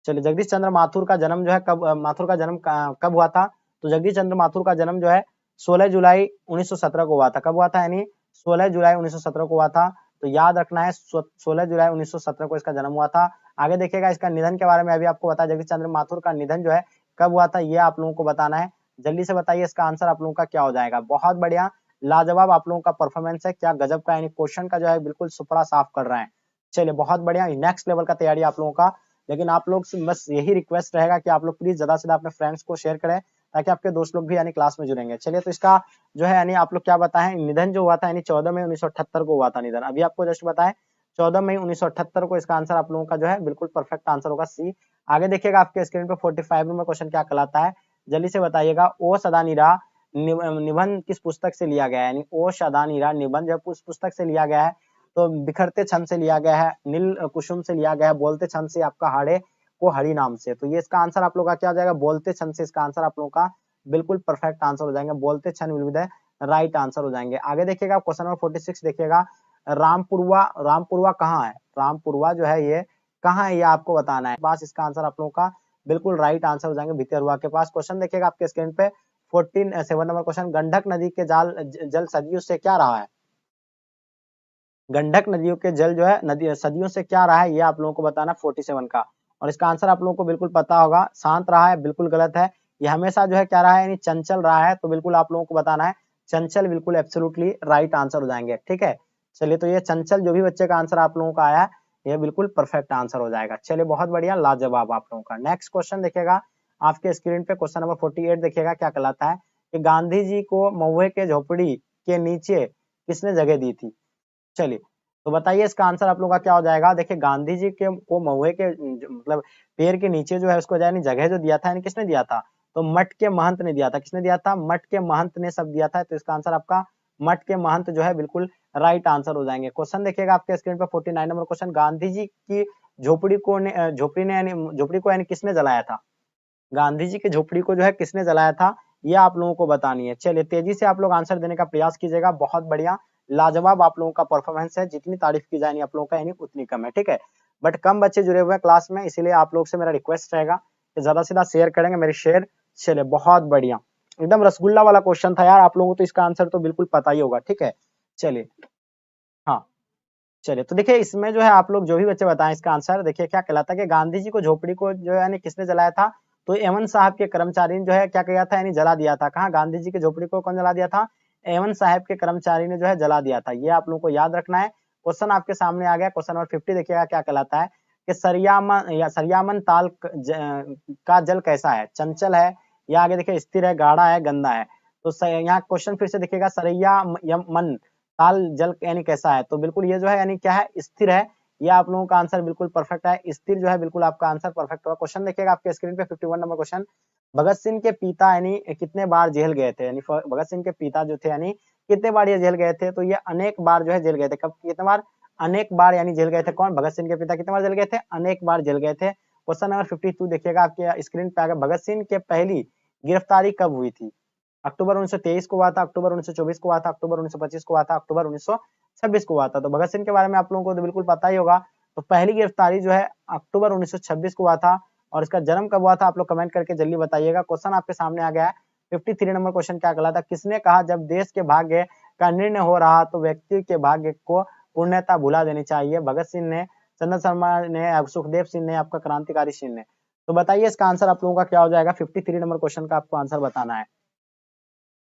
S1: चलिए जगदीश चंद्र माथुर का जन्म जो है कब, माथुर का जन्म कब हुआ था। तो जगदीश चंद्र माथुर का जन्म जो है 16 जुलाई 1917 को हुआ था। कब हुआ था, यानी 16 जुलाई 1917 को हुआ था। तो याद रखना है 16 जुलाई 1917 को इसका जन्म हुआ था। आगे देखिएगा इसका निधन के बारे में अभी आपको बताया, जगदीश चंद्र माथुर का निधन जो है कब हुआ था, ये आप लोगों को बताना है। जल्दी से बताइए इसका आंसर आप लोगों का क्या हो जाएगा। बहुत बढ़िया, लाजवाब आप लोगों का परफॉर्मेंस है, क्या गजब का, यानी क्वेश्चन का जो है बिल्कुल सुपड़ा साफ कर रहे हैं। चलिए बहुत बढ़िया, नेक्स्ट लेवल का तैयारी आप लोगों का। लेकिन आप लोग से बस यही रिक्वेस्ट रहेगा कि आप लोग प्लीज ज्यादा से ज्यादा अपने फ्रेंड्स को शेयर करें, ताकि आपके दोस्त लोग भी यानी क्लास में जुड़ेंगे। चलिए तो इसका जो है यानी आप लोग क्या बताएं, निधन जो हुआ था यानी 14 मई 1978 को हुआ था निधन। अभी आपको जस्ट बताएं 14 मई 1978 को इसका आंसर आप लोगों का जो है बिल्कुल परफेक्ट आंसर होगा, सी। आगे देखिएगा आपके स्क्रीन पे 45 नंबर क्वेश्चन क्या कहलाता है, जल्दी से बताइएगा। ओ सदानीरा निबंध किस पुस्तक से लिया गया है, यानी ओ सदानीरा निबंध जो पुस्तक से लिया गया है। तो बिखरते छंद से लिया गया है, नील कुसुम से लिया गया है, बोलते छंद से आपका हाड़े को हरि नाम से। तो ये इसका आंसर आप लोग का क्या हो जाएगा, बोलते छंद से इसका आंसर आप लोगों का बिल्कुल परफेक्ट आंसर हो जाएंगे, बोलते छंद will be the right answer हो जाएंगे। आगे देखिएगा क्वेश्चन नंबर 46 देखिएगा, रामपुरवा, रामपुरवा कहाँ है, रामपुरवा जो है ये कहाँ है, ये आपको बताना है। बस इसका आंसर आप लोगों का बिल्कुल राइट आंसर हो जाएंगे, भितरवा के पास। क्वेश्चन देखिएगा आपके स्क्रीन पे 7 नंबर क्वेश्चन, गंडक नदी के जल सदियों से क्या रहा है। गंडक नदियों के जल जो है नदी सदियों से क्या रहा है, ये आप लोगों को बताना 47 का। और इसका आंसर आप लोगों को बिल्कुल पता होगा, शांत रहा है, बिल्कुल गलत है। ये हमेशा जो है क्या रहा है, यानी चंचल रहा है। तो बिल्कुल आप लोगों को बताना है चंचल, बिल्कुल एब्सोल्युटली राइट आंसर हो जाएंगे। ठीक है, चलिए तो ये चंचल जो भी बच्चे का आंसर आप लोगों का आया, ये बिल्कुल परफेक्ट आंसर हो जाएगा। चलिए बहुत बढ़िया, लाजवाब आप लोगों का। नेक्स्ट क्वेश्चन देखिएगा आपके स्क्रीन पे, क्वेश्चन नंबर 48 देखिएगा क्या कहलाता है, कि गांधी जी को महुए के झोपड़ी के नीचे किसने जगह दी थी। चलिए तो बताइए इसका आंसर आप लोगों का क्या हो जाएगा। देखिए गांधी जी के को महुए के मतलब पेड़ के नीचे जो है उसको यानी जगह जो दिया था, यानी किसने दिया था, तो मठ के महंत ने दिया था। किसने दिया था, मठ के महंत ने सब दिया था। तो इसका आंसर आपका मठ के महंत जो है बिल्कुल राइट आंसर हो जाएंगे। क्वेश्चन देखिएगा आपके स्क्रीन पे 49 नंबर क्वेश्चन, गांधी जी की झोपड़ी ने यानी झोपड़ी को यानी किसने जलाया था। गांधी जी की झोपड़ी को जो है किसने जलाया था, ये आप लोगों को बतानी है। चलिए तेजी से आप लोग आंसर देने का प्रयास कीजिएगा, बहुत बढ़िया, लाजवाब आप लोगों का परफॉर्मेंस है, जितनी तारीफ की जाए आप लोगों का यानी उतनी कम है। ठीक है, बट कम बच्चे जुड़े हुए हैं क्लास में, इसीलिए आप लोग से मेरा रिक्वेस्ट रहेगा कि ज्यादा से ज्यादा शेयर करेंगे मेरे शेयर। चलिए बहुत बढ़िया, एकदम रसगुल्ला वाला क्वेश्चन था यार, आप लोगों को तो इसका आंसर तो बिल्कुल पता ही होगा। ठीक है, चलिए हाँ, चलिए तो देखिए इसमें जो है आप लोग जो भी बच्चे बताएं इसका आंसर, देखिए क्या कहलाता है कि गांधी जी को झोपड़ी को जो है यानी किसने जलाया था। तो एमन साहब के कर्मचारी ने जो है क्या किया था, यानी जला दिया था। कहाँ, गांधी जी की झोपड़ी को कौन जला दिया था, एमन साहब के कर्मचारी ने जो है जला दिया था। ये आप लोगों को याद रखना है। क्वेश्चन आपके सामने आ गया, क्वेश्चन नंबर 50 देखिएगा क्या कहलाता है, कि सरियामन ताल का जल कैसा है, चंचल है, या आगे देखिए स्थिर है, गाढ़ा है, गंदा है। तो यहाँ क्वेश्चन फिर से देखिएगा, सरैया मन ताल जल यानी कैसा है। तो बिल्कुल ये जो है यानी क्या है, स्थिर है। ये आप लोगों का आंसर बिल्कुल परफेक्ट है, स्थिर जो है बिल्कुल आपका आंसर परफेक्ट होगा। क्वेश्चन देखिएगा आपके स्क्रीन पे 51 नंबर क्वेश्चन, भगत सिंह के पिता यानी कितने बार जेल गए थे, यानी भगत सिंह के पिता जो थे यानी कितने बार ये जेल गए थे। तो ये अनेक बार जो है जेल गए थे। कब, कितने बार, अनेक बार यानी जेल गए थे। कौन? भगत सिंह के पिता कितने बार जेल गए थे? अनेक बार जेल गए थे। क्वेश्चन नंबर 52 देखिएगा आपके स्क्रीन पे आगे, भगत सिंह के पहली गिरफ्तारी कब हुई थी? अक्टूबर 1923 को हुआ था, अक्टूबर 1924 को हुआ था, अक्टूबर 1925 को हुआ था, अक्टूबर 1926 को हुआ था। तो भगत सिंह के बारे में आप लोगों को तो बिल्कुल पता ही होगा। तो पहली गिरफ्तारी जो है अक्टूबर 1926 को हुआ था। और इसका जन्म कब हुआ था? आप लोग कमेंट करके जल्दी बताइएगा। क्वेश्चन आपके सामने आ गया है। 53 नंबर क्वेश्चन क्या कहलाता? किसने कहा जब देश के भाग्य का निर्णय हो रहा तो व्यक्ति के भाग्य को पूर्णता भुला देनी चाहिए? भगत सिंह ने, चंद्र शर्मा ने, सुखदेव सिंह ने, आपका क्रांतिकारी सिंह ने। तो बताइए इसका आंसर आप लोगों का क्या हो जाएगा? 53 नंबर क्वेश्चन का आपको आंसर बताना है।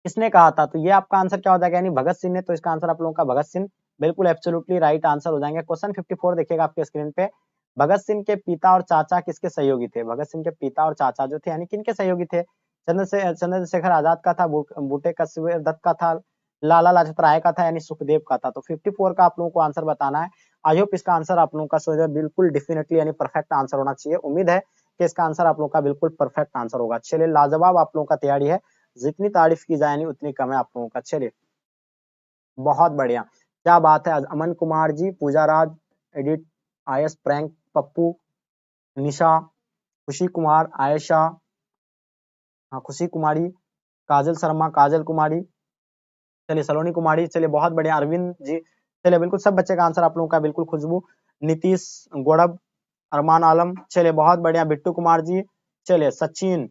S1: किसने कहा था? तो ये आपका आंसर क्या हो जाएगा? यानी भगत सिंह ने। तो इसका आंसर आप लोगों का भगत सिंह बिल्कुल एब्सोल्युटली राइट आंसर हो जाएंगे। क्वेश्चन 54 देखिएगा आपके स्क्रीन पे। भगत सिंह के पिता और चाचा किसके सहयोगी थे? भगत सिंह के पिता और चाचा जो थे यानी किनके सहयोगी थे? चंद्रशेखर आजाद का था, बूटे का, शिवदत्त का था, लाला लाजपत राय का था, यानी सुखदेव का था। तो 54 का आप लोगों को आंसर बताना है। आई होप इसका आंसर आप लोगों का सोचा बिल्कुल डेफिनेटली यानी परफेक्ट आंसर होना चाहिए। उम्मीद है कि इसका आंसर आप लोगों का बिल्कुल परफेक्ट आंसर होगा। चलिए लाजवाब आप लोगों का तैयारी है, जितनी तारीफ की जाए नहीं उतनी कम है आप लोगों का। चलिए बहुत बढ़िया, क्या बात है। अमन कुमार जी, पूजा राज, एडिट, आयस, प्रैंक, पप्पू, निशा, खुशी कुमार, आयशा, खुशी कुमारी, काजल शर्मा, काजल कुमारी, चलिए सलोनी कुमारी, चलिए बहुत बढ़िया, अरविंद जी, चलिए बिल्कुल सब बच्चे का आंसर आप लोगों का बिल्कुल। खुशबू, नीतीश, गौरव, अरमान आलम, चलिए बहुत बढ़िया, बिट्टू कुमार जी, चलिए सचिन,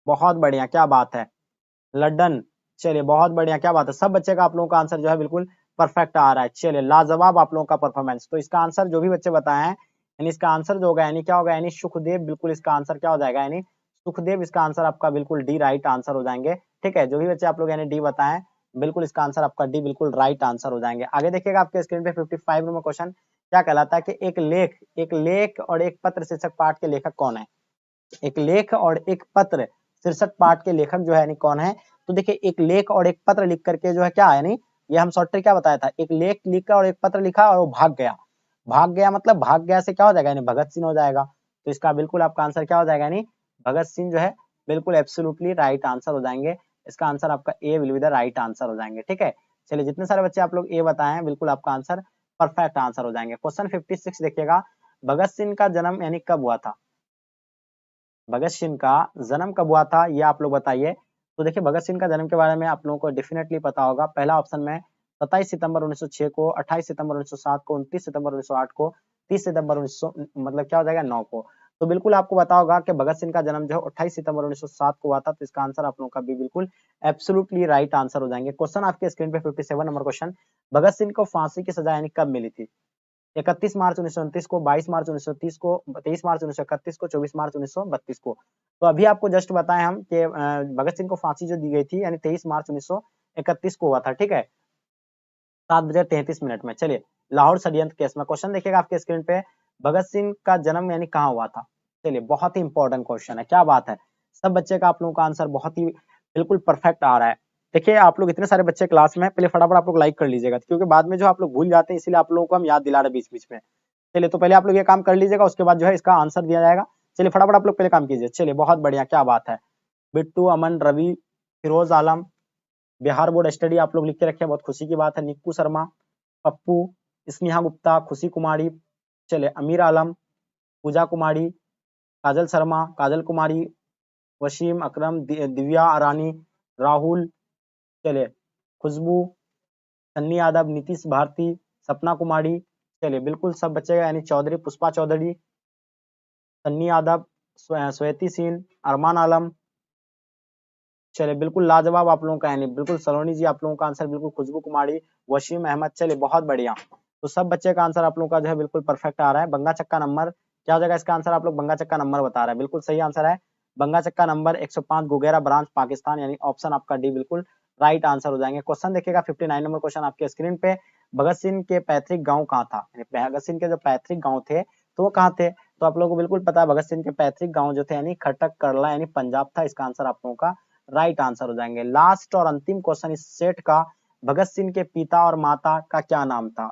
S1: बहुत बढ़िया, क्या बात है, लड्डन, चलिए बहुत बढ़िया, क्या बात है। सब बच्चे का आप लोगों का आंसर जो है बिल्कुल परफेक्ट आ रहा है। चलिए लाजवाब आप लोगों का परफॉर्मेंस। तो इसका आंसर जो भी बच्चे बताए हैं यानी इसका आंसर जो होगा यानी क्या होगा? यानी सुखदेव, बिल्कुल इसका आंसर क्या हो जाएगा? यानी सुखदेव इसका आंसर आपका बिल्कुल डी राइट आंसर हो जाएंगे। ठीक है, जो भी बच्चे आप लोग यानी डी बताएं बिल्कुल इसका आंसर आपका डी बिल्कुल राइट आंसर हो जाएंगे। आगे देखिएगा आपके स्क्रीन पे 55 नंबर क्वेश्चन क्या कहलाता है कि एक लेख और एक पत्र शीर्षक पाठ के लेखक कौन है? एक लेख और एक पत्र शीर्षक पाठ के लेखक जो है यानी कौन है? तो देखिए एक लेख और एक पत्र लिख करके जो है क्या है यानी ये हम शॉर्ट ट्रिक क्या बताया था, एक लेख लिखा और एक पत्र लिखा और वो भाग गया। भाग गया मतलब भाग गया से क्या हो जाएगा? यानी भगत सिंह हो जाएगा। तो इसका बिल्कुल आपका आंसर क्या हो जाएगा? यानी भगत सिंह जो है बिल्कुल एब्सोल्युटली राइट आंसर हो जाएंगे। इसका आंसर आपका A will be the right answer हो जाएंगे। ठीक है, चलिए जितने सारे बच्चे आप लोग ए बताए हैं बिल्कुल आपका आंसर परफेक्ट आंसर हो जाएंगे। क्वेश्चन 56 देखिएगा, भगत सिंह का जन्म यानी कब हुआ था? भगत सिंह का जन्म कब हुआ था ये आप लोग बताइए। तो देखिए भगत सिंह का जन्म के बारे में आप लोगों को डेफिनेटली पता होगा। पहला ऑप्शन में 27 सितंबर 1906 को, 28 सितंबर 1907 को, 29 सितंबर 1908 को, 30 सितंबर 1900 मतलब क्या हो जाएगा 9 को। तो बिल्कुल आपको पता होगा कि भगत सिंह का जन्म जो है 28 सितंबर 1907 को हुआ था। तो इसका आंसर आप लोगों का भी बिल्कुल एब्सोल्युटली राइट आंसर हो जाएंगे। क्वेश्चन आपके स्क्रीन पे 57 नंबर क्वेश्चन, भगत सिंह को फांसी की सजा यानी कब मिली थी? 31 मार्च 1929 को, 22 मार्च 1930 को, 23 मार्च 1931 को, 24 मार्च 1932 को। तो अभी आपको जस्ट बताएं हम कि भगत सिंह को फांसी जो दी गई थी यानी 23 मार्च 1931 को हुआ था। ठीक है, 7 बजे 33 मिनट में। चलिए लाहौर षड्यंत्र केस में क्वेश्चन देखिएगा आपके स्क्रीन पे, भगत सिंह का जन्म यानी कहाँ हुआ था? चलिए बहुत ही इंपॉर्टेंट क्वेश्चन है, क्या बात है। सब बच्चे का आप लोगों का आंसर बहुत ही बिल्कुल परफेक्ट आ रहा है। देखिए आप लोग इतने सारे बच्चे क्लास में, पहले फटाफट आप लोग लाइक कर लीजिएगा क्योंकि बाद में जो आप लोग भूल जाते हैं, इसलिए आप लोगों को हम याद दिला रहे बीच बीच में। चलिए तो पहले आप लोग ये काम कर लीजिएगा, उसके बाद जो है इसका आंसर दिया जाएगा। चलिए फटाफट आप लोग पहले काम कीजिए। चलिए बहुत बढ़िया, क्या बात है। बिट्टू, अमन, रवि, फिरोज आलम, बिहार बोर्ड स्टडी आप लोग लिख के रखे, बहुत खुशी की बात है। निक्कू शर्मा, पप्पू, स्नेहा गुप्ता, खुशी कुमारी, चलिए अमीर आलम, पूजा कुमारी, काजल शर्मा, काजल कुमारी, वसीम अकरम, दिव्या रानी, राहुल, चलिए खुशबू, सन्नी यादव, नीतीश भारती, सपना कुमारी, चलिए बिल्कुल सब बच्चे यानी चौधरी, पुष्पा चौधरी, सन्नी यादव, श्वेती सिंह, अरमान आलम, चलिए बिल्कुल लाजवाब आप लोगों का यानी बिल्कुल सलोनी जी आप लोगों का आंसर बिल्कुल, खुशबू कुमारी, वसीम अहमद, चलिए बहुत बढ़िया। तो सब बच्चे का आंसर आप लोगों का जो है बिल्कुल परफेक्ट आ रहा है। बंगा चक्का नंबर क्या हो जाएगा? इसका आंसर आप लोग बंगा चक्का नंबर बता रहे हैं, बिल्कुल सही आंसर है। बंगा चक्का नंबर 105 गुगेरा ब्रांच पाकिस्तान, यानी ऑप्शन आपका डी बिल्कुल राइट आंसर हो जाएंगे। क्वेश्चन देखिएगा 59 नंबर क्वेश्चन आपके स्क्रीन पे, भगत सिंह के पैतृक गाँव कहाँ था? भगत सिंह के जो पैतृक गाँव थे तो वो कहाँ थे? तो आप लोगों को बिल्कुल पता है भगत सिंह के पैतृक गाँव जो थे यानी खटक करला यानी पंजाब था। इसका आंसर आप लोगों का राइट आंसर हो जाएंगे। लास्ट और अंतिम क्वेश्चन इस सेट का, भगत सिंह के पिता और माता का क्या नाम था?